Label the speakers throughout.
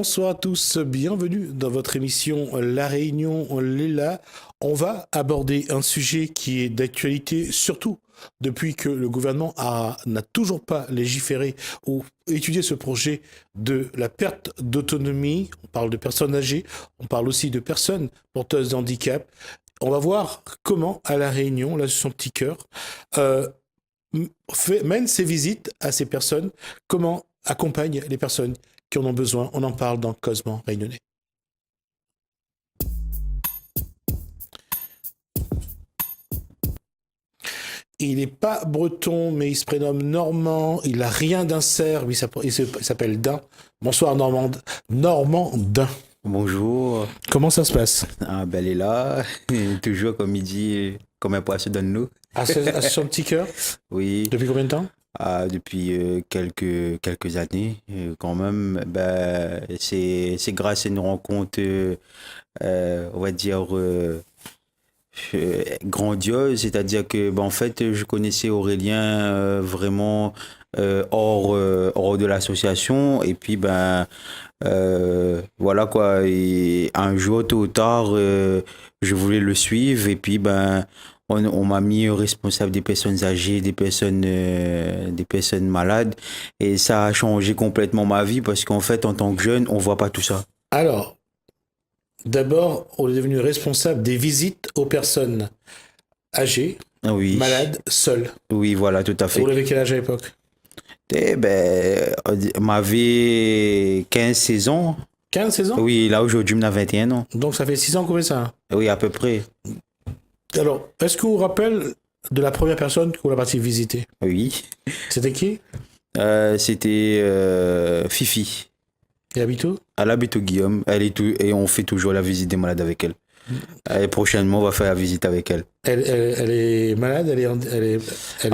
Speaker 1: Bonsoir à tous, bienvenue dans votre émission La Réunion Léla. On va aborder un sujet qui est d'actualité, surtout depuis que le gouvernement n'a toujours pas légiféré ou étudié ce projet de la perte d'autonomie. On parle de personnes âgées, on parle aussi de personnes porteuses de handicap. On va voir comment, à La Réunion, là, son petit cœur, mène ses visites à ces personnes, comment accompagne les personnes qui en ont besoin. On en parle dans Causement Réunionnais. Il n'est pas breton, mais il se prénomme Normand. Il n'a rien d'un cerf, mais il s'appelle Dain. Bonsoir Normandin.
Speaker 2: Bonjour.
Speaker 1: Comment ça se passe?
Speaker 2: Ah, ben elle est là, toujours comme il dit, comme un poisson dans l'eau.
Speaker 1: À son petit cœur?
Speaker 2: Oui.
Speaker 1: Depuis combien de temps?
Speaker 2: Depuis quelques années, quand même. Ben, c'est grâce à une rencontre, on va dire, grandiose, c'est-à-dire que ben, en fait je connaissais Aurélien vraiment hors de l'association et puis ben voilà quoi, et un jour tôt ou tard je voulais le suivre et puis ben on m'a mis responsable des personnes âgées, des personnes malades et ça a changé complètement ma vie parce qu'en fait en tant que jeune on voit pas tout ça.
Speaker 1: Alors, d'abord, on est devenu responsable des visites aux personnes âgées,
Speaker 2: Oui.
Speaker 1: malades, seules.
Speaker 2: Oui, voilà, tout à fait.
Speaker 1: Vous l'avez quel âge à l'époque?
Speaker 2: Eh ben, m'avait 15-16 ans.
Speaker 1: 15-16 ans?
Speaker 2: Oui, là aujourd'hui, on a 21 ans.
Speaker 1: Donc ça fait 6 ans qu'on fait ça.
Speaker 2: Oui, à peu près.
Speaker 1: Alors, est-ce que vous vous rappelez de la première personne que vous avez parti visiter?
Speaker 2: Oui.
Speaker 1: C'était qui?
Speaker 2: C'était Fifi.
Speaker 1: Et habite où?
Speaker 2: Elle habite au Guillaume. Et on fait toujours la visite des malades avec elle. Et prochainement, on va faire la visite avec elle.
Speaker 1: Elle est malade? Elle est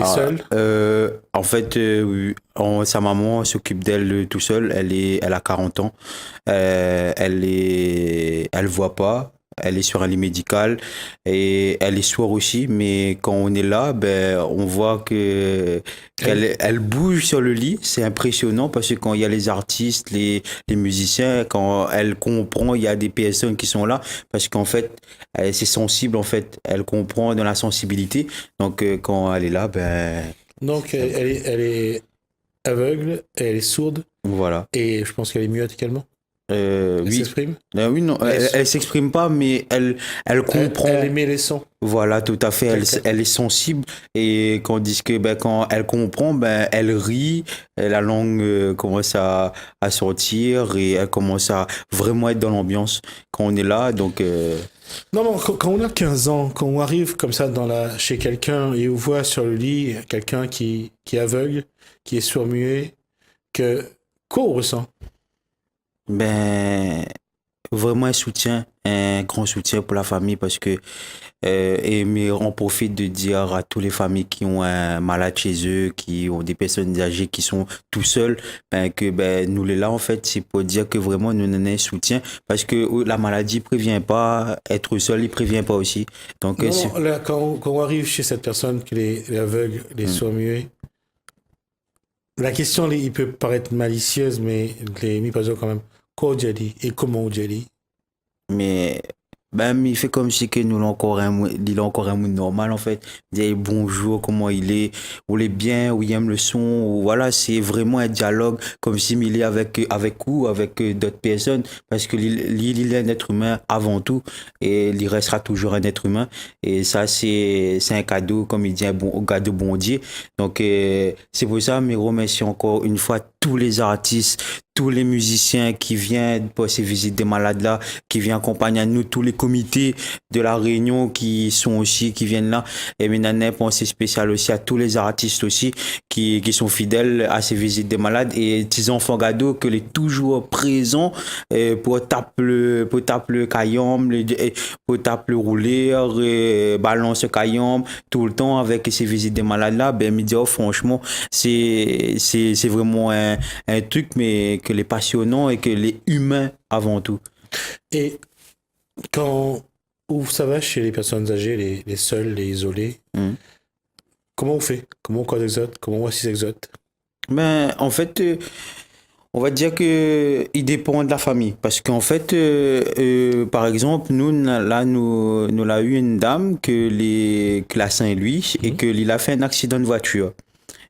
Speaker 1: seule?
Speaker 2: En fait, oui, sa maman s'occupe d'elle tout seule. Elle a 40 ans. Elle voit pas. Elle est sur un lit médical et elle est sourde aussi. Mais quand on est là, ben, on voit qu'elle bouge sur le lit. C'est impressionnant parce que quand il y a les artistes, les musiciens, quand elle comprend, il y a des personnes qui sont là parce qu'en fait, c'est sensible en fait. Elle comprend dans la sensibilité. Donc quand elle est là, ben.
Speaker 1: Donc elle est aveugle, elle est sourde.
Speaker 2: Voilà.
Speaker 1: Et je pense qu'elle est muette également. Elle
Speaker 2: Oui.
Speaker 1: s'exprime?
Speaker 2: Oui, non, elle s'exprime pas, mais elle comprend.
Speaker 1: Elle émet les sons.
Speaker 2: Voilà, tout à fait. Elle est sensible et quand on dit que ben, quand elle comprend, ben, elle rit, et la langue commence à sortir et elle commence à vraiment être dans l'ambiance quand on est là. Donc,
Speaker 1: Non, quand on a 15 ans, quand on arrive comme ça chez quelqu'un et on voit sur le lit quelqu'un qui est aveugle, qui est sourd-muet, quoi on ressent?
Speaker 2: ben, vraiment un grand soutien pour la famille parce que mais on profite de dire à toutes les familles qui ont un malade chez eux, qui ont des personnes âgées qui sont tout seuls, ben, que ben, nous les là en fait c'est pour dire que vraiment nous donnons un soutien parce que la maladie prévient pas, être seul il prévient pas aussi. Donc
Speaker 1: Non, là, quand on arrive chez cette personne qui est aveugle, les sourds-muets, la question il peut paraître malicieuse, mais les mi pas quand même. Quoi on dit et comment on dit?
Speaker 2: mais ben il fait comme si que il a encore un monde normal en fait, dire bonjour, comment il est, ou il est bien, ou il aime le son, ou voilà, c'est vraiment un dialogue comme s'il est avec vous, avec d'autres personnes parce que il est un être humain avant tout et il restera toujours un être humain et ça c'est un cadeau, comme il dit, un cadeau bon Dieu. Donc c'est pour ça me remercie encore une fois tous les artistes, tous les musiciens qui viennent pour ces visites des malades là, qui viennent accompagner nous, tous les comités de la Réunion qui viennent là. Et maintenant, pensée spéciale aussi à tous les artistes aussi qui sont fidèles à ces visites des malades et petits enfants gado que les toujours présents pour taper le caillom, pour taper le rouler, balance le caillom tout le temps avec ces visites des malades là. Ben, me dire franchement, c'est vraiment un truc mais que les passionnants et que les humains avant tout.
Speaker 1: Et où ça va chez les personnes âgées, les seuls, les isolés, comment on fait? Comment on code exote? Comment on voit 6 exotes?
Speaker 2: Ben, en fait, On va dire que il dépend de la famille. Parce qu'en fait, par exemple, nous l'a eu une dame que la Saint-Louis et
Speaker 1: Mhm.
Speaker 2: que il a fait un accident de voiture.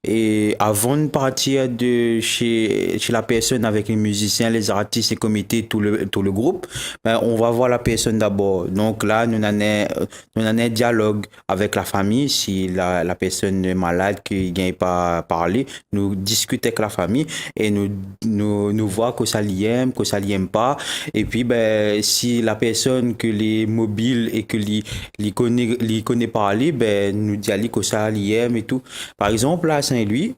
Speaker 2: Et avant de partir de chez la personne avec les musiciens, les artistes, les comités, tout le groupe, ben, on va voir la personne d'abord. Donc là, nous avons un dialogue avec la famille. Si la personne est malade, qui ne vient pas parler, nous discutons avec la famille et nous voir que ça l'aime, que ça l'aime pas. Et puis, ben, si la personne que les mobiles et que les connaît parler, ben, nous dit que ça l'aime et tout. Par exemple, là, à Saint-Louis,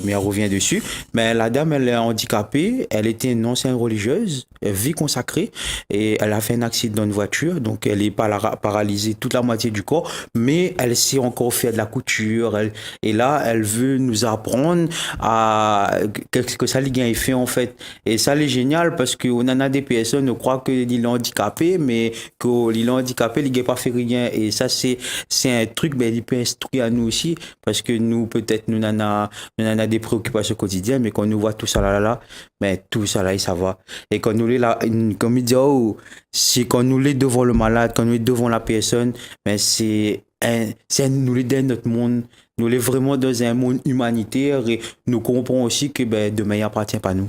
Speaker 2: mais on revient dessus, mais la dame, elle est handicapée, elle était une ancienne religieuse, vie consacrée, et elle a fait un accident de voiture, donc elle est paralysée toute la moitié du corps, mais elle sait encore faire de la couture, et là, elle veut nous apprendre à qu'est-ce que ça lui a fait en fait. Et ça, c'est génial parce qu'on en a des personnes qui croient qu'il est handicapé, mais qu'il est handicapé, il n'a pas fait rien. Et ça, c'est un truc, ben, il peut instruire à nous aussi parce que nous, peut-être, nous en a des préoccupations quotidiennes, mais quand nous voit tout ça là, mais tout ça là, ça va. Et quand nous est là, comme il dit, oh, c'est quand nous est devant le malade, quand nous est devant la personne, mais nous est dans notre monde, nous est vraiment dans un monde humanitaire et nous comprenons aussi que ben, demain, il appartient pas à nous.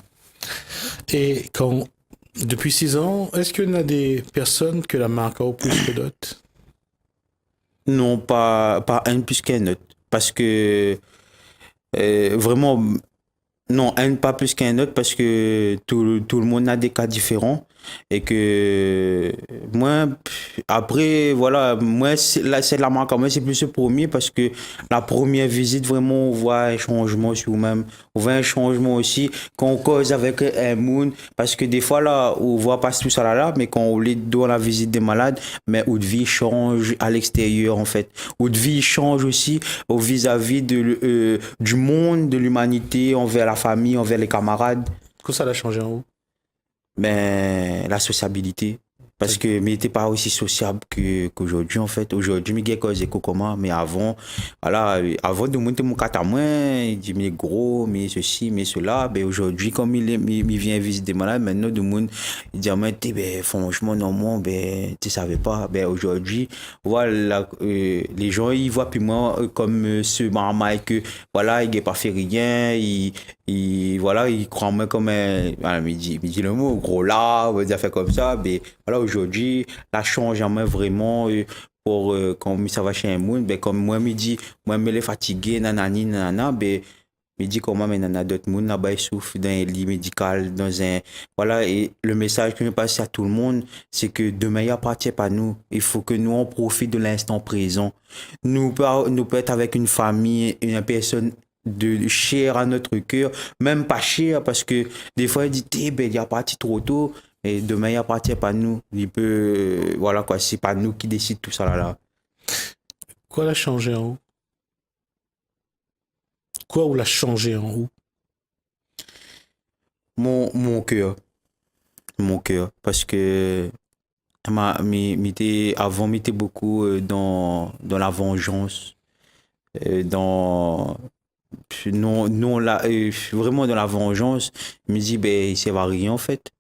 Speaker 1: Et quand, depuis 6 ans, est-ce qu'il y en a des personnes que la marque a au plus que d'autres?
Speaker 2: Non, pas un plus qu'un autre. Parce que vraiment, non, un pas plus qu'un autre parce que tout le monde a des cas différents et que moi, après, voilà, moi, là, c'est la marque, moi, c'est plus le premier parce que la première visite, vraiment, on voit un changement sur nous-mêmes. On voit un changement aussi quand on cause avec un monde parce que des fois, là, on voit pas tout ça là, mais quand on est dans la visite des malades, mais notre vie change à l'extérieur, en fait. Notre vie change aussi au vis-à-vis du monde, de l'humanité, envers la famille, envers les camarades,
Speaker 1: Que ça l'a changé en haut?
Speaker 2: ben, la sociabilité. Parce que mais n'était pas aussi sociable qu'aujourd'hui en fait. Aujourd'hui, mais cause comment mais avant voilà, avant de monter mon catamaran, il dit mais gros, mais ceci, mais cela, ben aujourd'hui comme il vient visiter des malades maintenant tout le monde il dit mais ben franchement non ben tu savais pas ben aujourd'hui voilà les gens ils voient plus moi comme ce marmaille que voilà, il n'a pas fait rien, voilà, il croit moi comme un voilà, il dit le mot gros là, on va dire fait comme ça, mais voilà, aujourd'hui, la change en moi vraiment pour quand ça va chez un monde, ben, comme moi, me dit, moi, me les fatigué, nanani, nanana, ben, me dit comment, mais nana, d'autres monde là-bas, ils souffrent dans un lit médical, dans un, voilà, et le message que je passe à tout le monde, c'est que demain, il appartient pas à nous. Il faut que nous, on profite de l'instant présent. Nous peut être avec une famille, une personne de cher à notre cœur, même pas cher, parce que des fois, il dit, eh ben, il a parti trop tôt. Et demain, il appartient pas à nous. Il peut, voilà quoi, c'est pas nous qui décide tout ça là.
Speaker 1: Quoi l'a changé en haut? Quoi ou l'a changé en haut?
Speaker 2: Mon cœur, parce que avant, m'était beaucoup dans la vengeance, dans, non, là, vraiment dans la vengeance. Je me dis, ben, ça va rien en fait.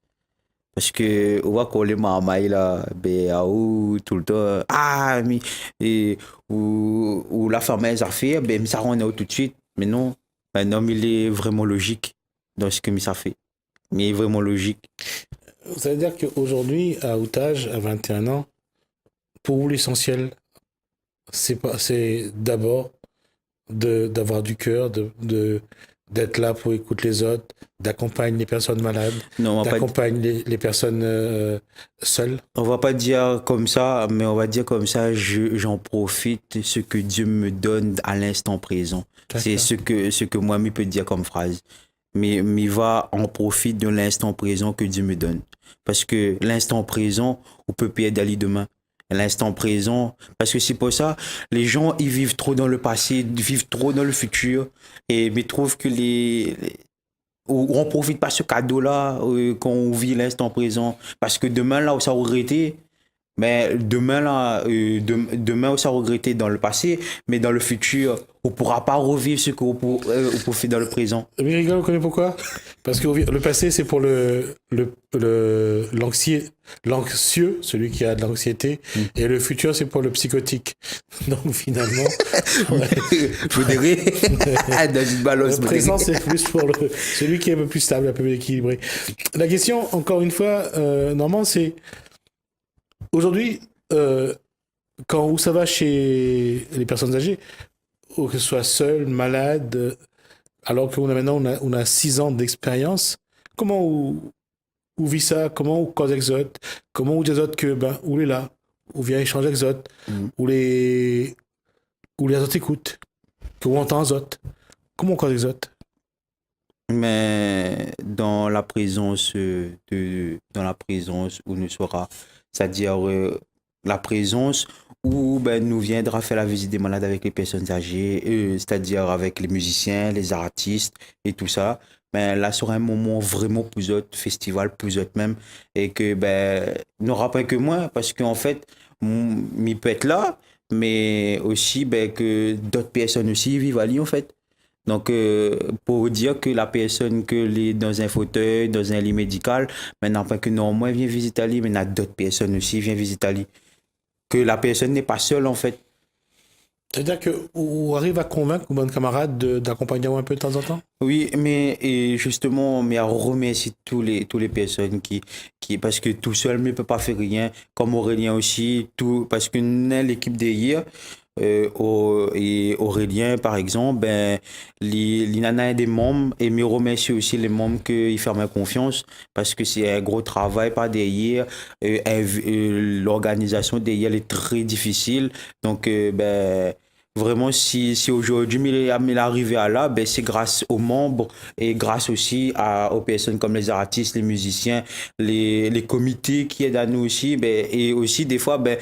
Speaker 2: Parce que, on voit qu'on les marmaille là, ben, à où, tout le temps, ah, mais, et, ou la femme a des affaires, ben, ça rend tout de suite. Mais non, un homme, il est vraiment logique dans ce que ça fait. Mais il est vraiment logique.
Speaker 1: Ça veut dire qu'aujourd'hui, à Outage, à 21 ans, pour vous, l'essentiel, c'est d'abord d'avoir du cœur, d'être là pour écouter les autres, d'accompagner les personnes malades,
Speaker 2: Non,
Speaker 1: d'accompagner les personnes seules.
Speaker 2: on va pas dire comme ça, mais on va dire comme ça, j'en profite ce que Dieu me donne à l'instant présent. C'est
Speaker 1: D'accord.
Speaker 2: ce que moi, je peux dire comme phrase. Mais va en profite de l'instant présent que Dieu me donne. Parce que l'instant présent, on peut pas d'aller demain. L'instant présent, parce que c'est pour ça, les gens, ils vivent trop dans le passé, ils vivent trop dans le futur, et mais trouvent que on profite pas ce cadeau-là quand on vit l'instant présent. Parce que demain, là où ça aurait été, Mais demain, là, demain, ça regretter dans le passé, mais dans le futur, on ne pourra pas revivre ce qu'on fait dans le présent.
Speaker 1: Mais rigole, vous connaissez pourquoi? Parce que le passé, c'est pour l'anxieux, celui qui a de l'anxiété, et le futur, c'est pour le psychotique. Donc finalement,
Speaker 2: Faudrait dans une balance.
Speaker 1: le présent, c'est plus pour celui qui est un peu plus stable, un peu plus équilibré. La question, encore une fois, Normand, c'est aujourd'hui, où ça va chez les personnes âgées, ou que ce soit seul, malade, alors qu'on a maintenant on a 6 ans d'expérience, comment ou vit ça, comment ou cause exote, comment ou des autres que ben ou les là, ou vient échange exote, ou les autres écoutent, que ou entend autres, comment cause exote.
Speaker 2: Mais dans la présence où nous sera, c'est-à-dire la présence où ben, nous viendra faire la visite des malades avec les personnes âgées, c'est-à-dire avec les musiciens, les artistes et tout ça. Ben, là sera un moment vraiment plus autre, festival plus autre même, et que ben n'aura pas que moi, parce qu'en fait, m'y peut être là, mais aussi ben, que d'autres personnes aussi vivent à Lyon en fait. Donc, pour dire que la personne que est dans un fauteuil, dans un lit médical, maintenant pas que non, moi, vient visiter Ali, mais il y a d'autres personnes aussi viennent visiter Ali. Que la personne n'est pas seule, en fait.
Speaker 1: C'est-à-dire que ou arrive à convaincre vos bonnes camarades d'accompagner un peu de temps en temps.
Speaker 2: Oui, mais et justement, mais à remercier tous les personnes parce que tout seul ne peut pas faire rien, comme Aurélien aussi, tout, parce que nous, l'équipe d'hier, et Aurélien, par exemple, ben, les nanas des membres, et me remercier aussi les membres qui font confiance, parce que c'est un gros travail par derrière, l'organisation derrière est très difficile, donc, ben, vraiment, si aujourd'hui il est arrivé à là, ben, c'est grâce aux membres et grâce aussi aux personnes comme les artistes, les musiciens, les comités qui aident à nous aussi. Ben, et aussi, des fois, ben,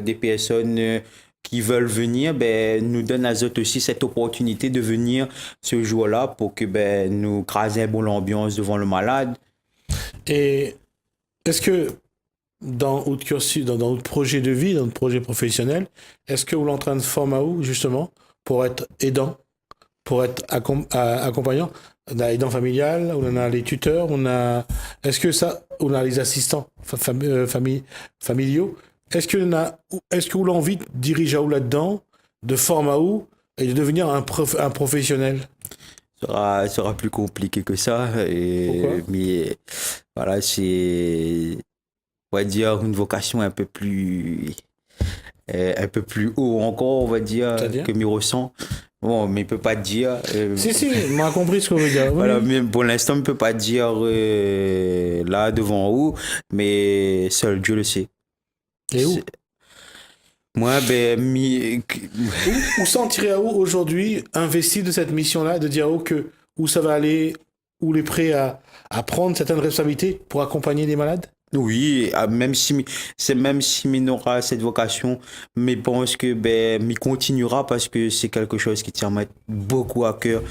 Speaker 2: des personnes qui veulent venir, ben, nous donnent à eux aussi cette opportunité de venir ce jour-là pour que ben, nous craser un bon l'ambiance devant le malade.
Speaker 1: Et est-ce que dans votre cursus, dans votre projet de vie, dans votre projet professionnel, est-ce que vous êtes en train de former à où, justement, pour être aidant, pour être accompagnant? On a aidant familial, on a les tuteurs, est-ce que ça, on a les assistants familiaux? Est-ce que vous avez envie de diriger à où là-dedans, de former à où, et de devenir un professionnel?
Speaker 2: Sera plus compliqué que ça.
Speaker 1: Pourquoi?
Speaker 2: Mais voilà, c'est, on va dire, une vocation un peu plus haut encore, on va dire,
Speaker 1: C'est-à-dire?
Speaker 2: que me ressent. Bon, mais il peut pas dire.
Speaker 1: Si, on m'a compris ce que vous voulez dire. Oui.
Speaker 2: Voilà, mais pour l'instant, il peut pas dire là devant où, mais seul Dieu le sait.
Speaker 1: Et où?
Speaker 2: Moi, ben,
Speaker 1: Où s'en tirer à où aujourd'hui, investi de cette mission-là, de dire où ça va aller, où il est prêt à prendre certaines responsabilités pour accompagner les malades?
Speaker 2: oui, même si Minora a cette vocation, mais pense que ben m'y continuera parce que c'est quelque chose qui tient beaucoup à cœur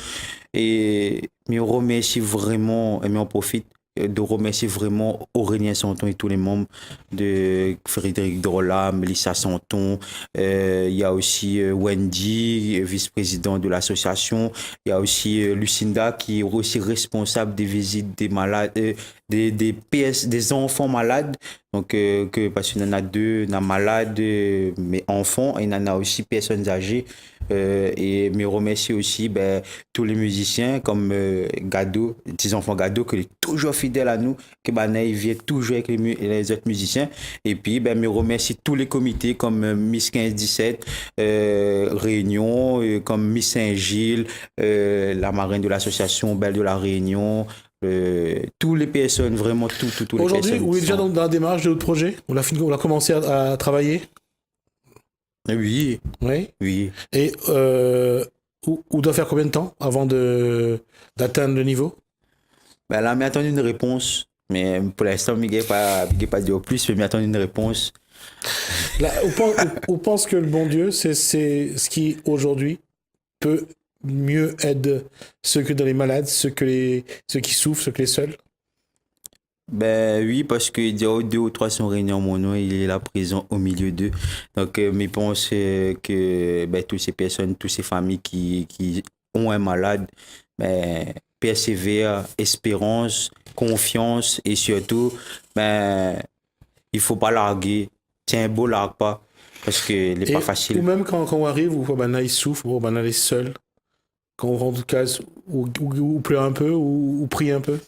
Speaker 2: et me remercie vraiment et m'en profite de remercier vraiment Aurélien Santon et tous les membres de Frédéric Drola, Mélissa Santon, il y a aussi Wendy, vice-président de l'association, il y a aussi Lucinda qui est aussi responsable des visites des malades, des enfants malades. Donc, parce qu'il y en a deux, il y en a malades, mais enfants, et il y en a aussi personnes âgées. Et me remercier aussi ben, tous les musiciens comme Gado, les petits enfants Gado, qui est toujours fidèle à nous, que ben, il vient toujours avec les autres musiciens. Et puis, ben, me remercier tous les comités comme Miss 15-17, Réunion, comme Miss Saint-Gilles, la marraine de l'association Belle de la Réunion, tous les personnes, vraiment tous les personnes.
Speaker 1: Aujourd'hui, vous êtes déjà dans la démarche de votre projet? On a commencé à travailler?
Speaker 2: Oui,
Speaker 1: Oui.
Speaker 2: oui.
Speaker 1: Et on doit faire combien de temps avant d'atteindre le niveau?
Speaker 2: Ben là, mais attendre une réponse. Mais pour l'instant, je ne pas dire plus, mais attendre une réponse.
Speaker 1: Là, on pense que le bon Dieu, c'est ce qui aujourd'hui peut mieux aider ceux que dans les malades, ceux qui souffrent, ceux qui sont seuls.
Speaker 2: Ben oui, parce que il y a 2 ou 3 sont réunis en mon nom, il est là présent au milieu d'eux. Donc, mais je pense que ben, toutes ces personnes, toutes ces familles qui ont un malade, ben, persévèrent, espérance, confiance et surtout, ben, il faut pas larguer. Tiens, beau, largue pas, parce que n'est pas
Speaker 1: Ou
Speaker 2: facile.
Speaker 1: même quand on arrive, où ben, là, il souffre, bon, ben, là, il est seul, quand on rentre de case, ou pleure un peu, ou prie un peu.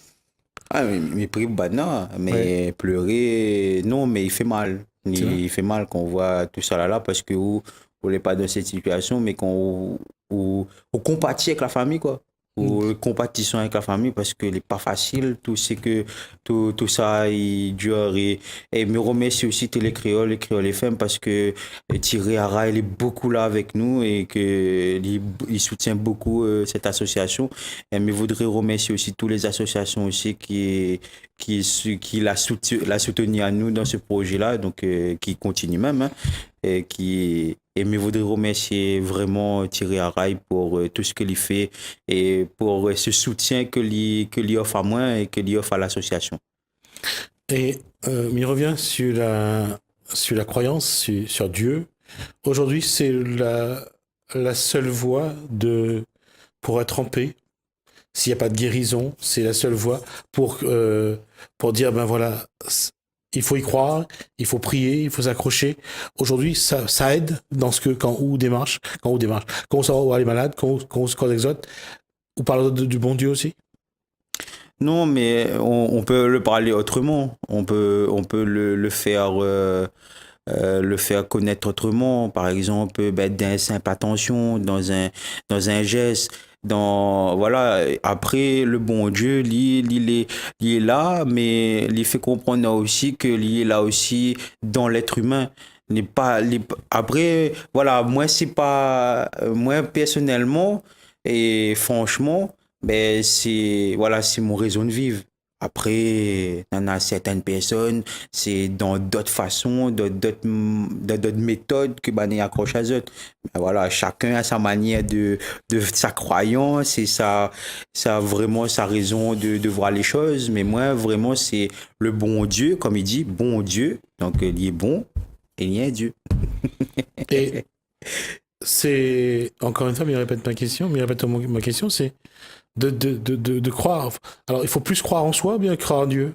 Speaker 2: Ah, mais pris bah non,
Speaker 1: Ouais,
Speaker 2: mais pleurer, non, mais il fait mal.
Speaker 1: c'est vrai.
Speaker 2: Il fait mal quand on voit tout ça là, parce que vous n'est pas dans cette situation, mais quand on compatit avec la famille, quoi.
Speaker 1: Mm.
Speaker 2: Ou compatissons avec la famille parce que n'est pas facile, tout c'est que tout ça il dure et me remercie aussi les créoles FM parce que Thierry Ara il est beaucoup là avec nous et que il soutient beaucoup cette association. Mais je voudrais remercier aussi toutes les associations aussi qui l'a soutenu à nous dans ce projet-là, donc qui continue même, hein, et je voudrais remercier vraiment Thierry Araï pour tout ce qu'il fait et pour ce soutien que lui offre à moi et que lui offre à l'association.
Speaker 1: Et il revient sur la croyance, sur Dieu. Aujourd'hui, c'est la seule voie pour être en paix. S'il n'y a pas de guérison, c'est la seule voie pour dire, ben voilà, il faut y croire, il faut prier, il faut s'accrocher. Aujourd'hui, ça aide dans ce que, quand on sort voir les malades, quand on se croise exote, ou parle du bon Dieu aussi.
Speaker 2: Non, mais on peut le parler autrement. On peut le faire connaître autrement. Par exemple, ben, dans simple attention, dans un geste, voilà. Après, le bon Dieu, il est là, mais il fait comprendre aussi que il est là aussi dans l'être humain. Après, voilà, moi, c'est pas, moi, personnellement, et franchement, ben, voilà, c'est mon raison de vivre. Après, il y en a certaines personnes, c'est dans d'autres façons, dans d'autres méthodes que ben, y accroche à eux. Ben voilà, chacun a sa manière de sa croyance et vraiment sa raison de voir les choses. Mais moi, vraiment, c'est le bon Dieu, comme il dit, bon Dieu. Donc, il est bon et il y a un Dieu.
Speaker 1: Et c'est, encore une fois, mais il répète ma question, mais il répète ma question, c'est de croire. Alors, il faut plus croire en soi ou bien croire en Dieu.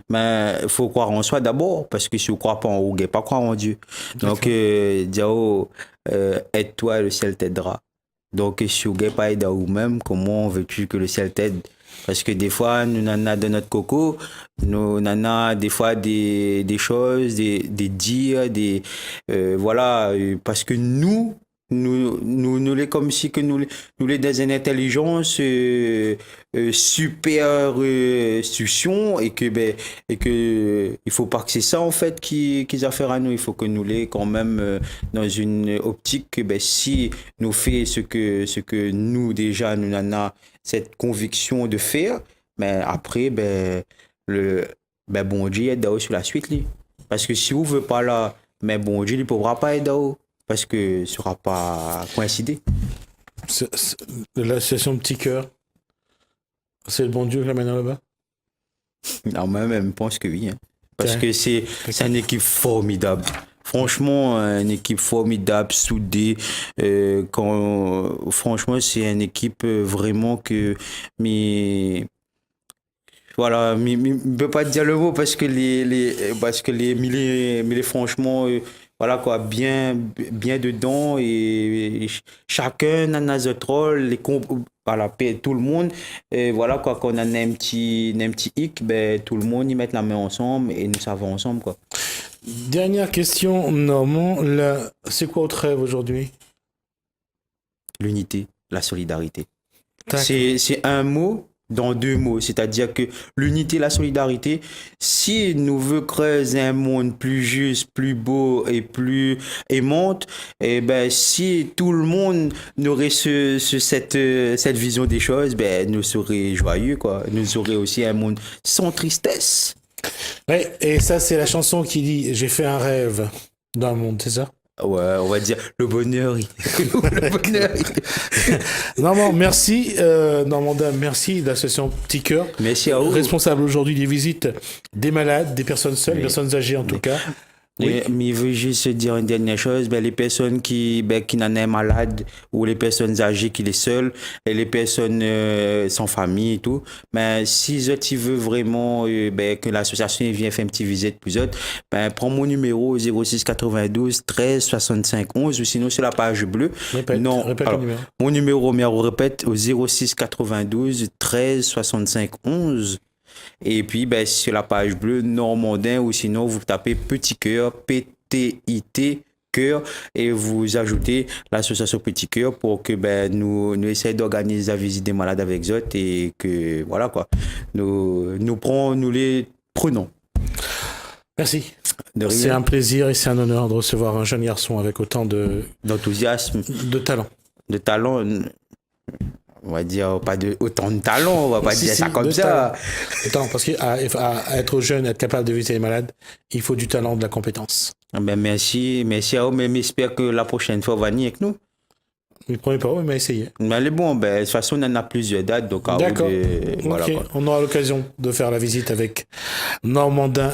Speaker 2: Mais il faut croire en soi d'abord, parce que si on ne croit pas en vous, pas croire en Dieu. Donc,
Speaker 1: D'accord.
Speaker 2: Diao, aide-toi, le ciel t'aidera. Donc, si vous ne pas aide à vous-même, comment veux-tu que le ciel t'aide? Parce que des fois, nous nana de notre coco, nous nana des fois des choses, des dires, voilà, parce que nous les comme si que nous les des une intelligence super institution et que il faut pas que c'est ça en fait qui a affaire à nous. Il faut que nous les quand même dans une optique que ben si nous fait ce que nous déjà nous en a cette conviction de faire, mais après ben le ben bon Dieu aide sur la suite lui. Parce que si vous veut pas là, mais bon Dieu il pourra pas aider parce que ça sera pas coïncidé.
Speaker 1: L'association Petit Cœur, c'est le bon Dieu qui l'amène là-bas.
Speaker 2: Non, moi-même, je pense que oui, hein. Parce
Speaker 1: Tiens,
Speaker 2: que c'est une équipe formidable. Franchement, une équipe formidable, soudée. Franchement, c'est une équipe vraiment que. Mais, voilà, je peux pas te dire le mot parce que mais les franchement, voilà quoi, bien dedans et chacun a notre rôle, voilà, tout le monde, et voilà quoi, quand on a un petit hic, ben, tout le monde y met la main ensemble et nous savons ensemble quoi.
Speaker 1: dernière question, Normand. C'est quoi votre rêve aujourd'hui?
Speaker 2: L'unité, la solidarité.
Speaker 1: Tac.
Speaker 2: C'est un mot dans 2 mots, c'est-à-dire que l'unité, la solidarité, si nous voulons créer un monde plus juste, plus beau et plus aimant, eh ben, si tout le monde aurait cette vision des choses, ben, nous serions joyeux, quoi. Nous aurions aussi un monde sans tristesse.
Speaker 1: Ouais, et ça, c'est la chanson qui dit j'ai fait un rêve dans le monde, c'est ça?
Speaker 2: Ouais, on va dire le bonheur. Le bonheur.
Speaker 1: Normand, merci. Normandin, merci de l'association Petit Cœur.
Speaker 2: Merci à vous.
Speaker 1: Responsable aujourd'hui des visites des malades, des personnes seules,
Speaker 2: Oui.
Speaker 1: des personnes âgées en tout cas. Oui.
Speaker 2: Mais il veut juste dire une dernière chose, ben, les personnes qui n'en est malade ou les personnes âgées qui sont seules et les personnes sans famille et tout, ben, si tu veux vraiment ben, que l'association vienne faire une petite visite plus autres, ben, prends mon numéro 06 92 13 65 11 ou sinon sur la page bleue.
Speaker 1: Répète
Speaker 2: Alors,
Speaker 1: le numéro.
Speaker 2: mon numéro, mais on répète au 06 92 13 65 11. Et puis, ben, sur la page bleue, Normandin, ou sinon, vous tapez Petit Cœur, PTIT, Cœur, et vous ajoutez l'association Petit Cœur pour que ben, nous essayions d'organiser la visite des malades avec eux et que, voilà quoi, nous les prenons.
Speaker 1: Merci.
Speaker 2: De
Speaker 1: C'est
Speaker 2: rien,
Speaker 1: un plaisir et c'est un honneur de recevoir un jeune garçon avec autant
Speaker 2: d'enthousiasme,
Speaker 1: de talent.
Speaker 2: de talent. On va dire pas de autant de talent, on va pas
Speaker 1: Si,
Speaker 2: dire
Speaker 1: si,
Speaker 2: ça comme
Speaker 1: de
Speaker 2: ça.
Speaker 1: Attends, parce qu'à à être jeune, être capable de visiter les malades, il faut du talent, de la compétence.
Speaker 2: Ben, merci à vous, mais j'espère que la prochaine fois, on va venir avec nous.
Speaker 1: Ne prenez pas, mais essayez.
Speaker 2: Mais elle est bon, ben, de toute façon, on en a plusieurs dates, donc à vous
Speaker 1: D'accord.
Speaker 2: de- voilà
Speaker 1: Ok.
Speaker 2: quoi.
Speaker 1: On aura l'occasion de faire la visite avec Normandin.